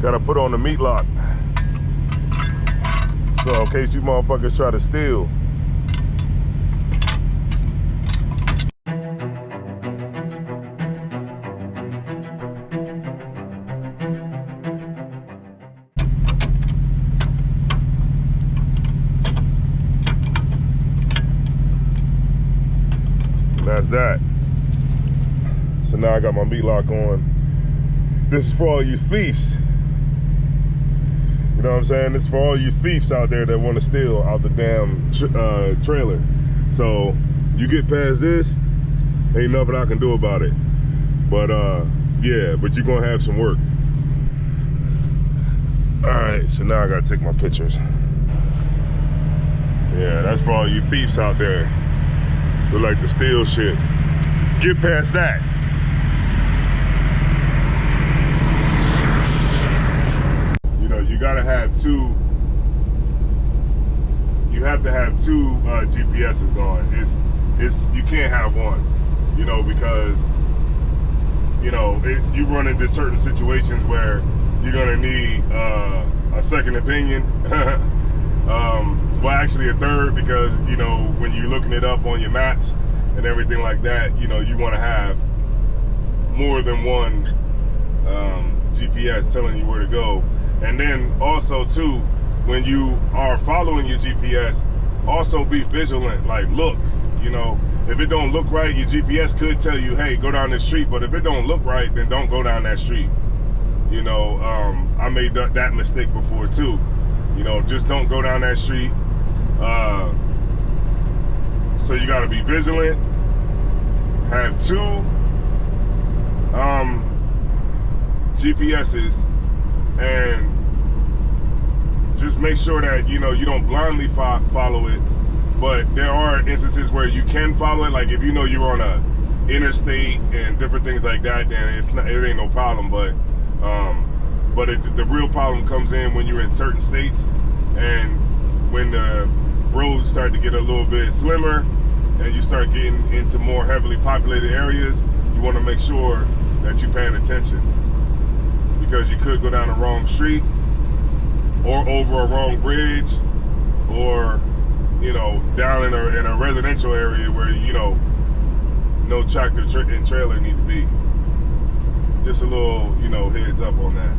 Gotta put on the meat lock. So in case you motherfuckers try to steal. And that's that. So now I got my meat lock on. This is for all you thieves. You know what I'm saying? This is for all you thieves out there that want to steal out the damn trailer. So you get past this, ain't nothing I can do about it. But yeah, but you're gonna have some work. All right, so now I gotta take my pictures. Yeah, that's for all you thieves out there who like to steal shit. Get past that. You know, you gotta have two. You have to have two GPSs going. It's you can't have one. You know, because you know you run into certain situations where you're gonna need a second opinion. Well, actually a third, because you know when you're looking it up on your maps and everything like that, you know you want to have more than one GPS telling you where to go. And then also too, when you are following your GPS, also be vigilant. Like, look, you know, if it don't look right, your GPS could tell you, hey, go down this street. But if it don't look right, then don't go down that street. You know, I made that mistake before too. You know, just don't go down that street. So you got to be vigilant. Have two GPSs, and just make sure that you know you don't blindly follow it. But there are instances where you can follow it. Like if you know you're on a interstate and different things like that, then it ain't no problem. But the real problem comes in when you're in certain states and when the roads start to get a little bit slimmer and you start getting into more heavily populated areas. You want to make sure that you're paying attention, because you could go down the wrong street or over a wrong bridge, or you know down in a residential area where you know no tractor and trailer need to be. Just a little, you know, heads up on that.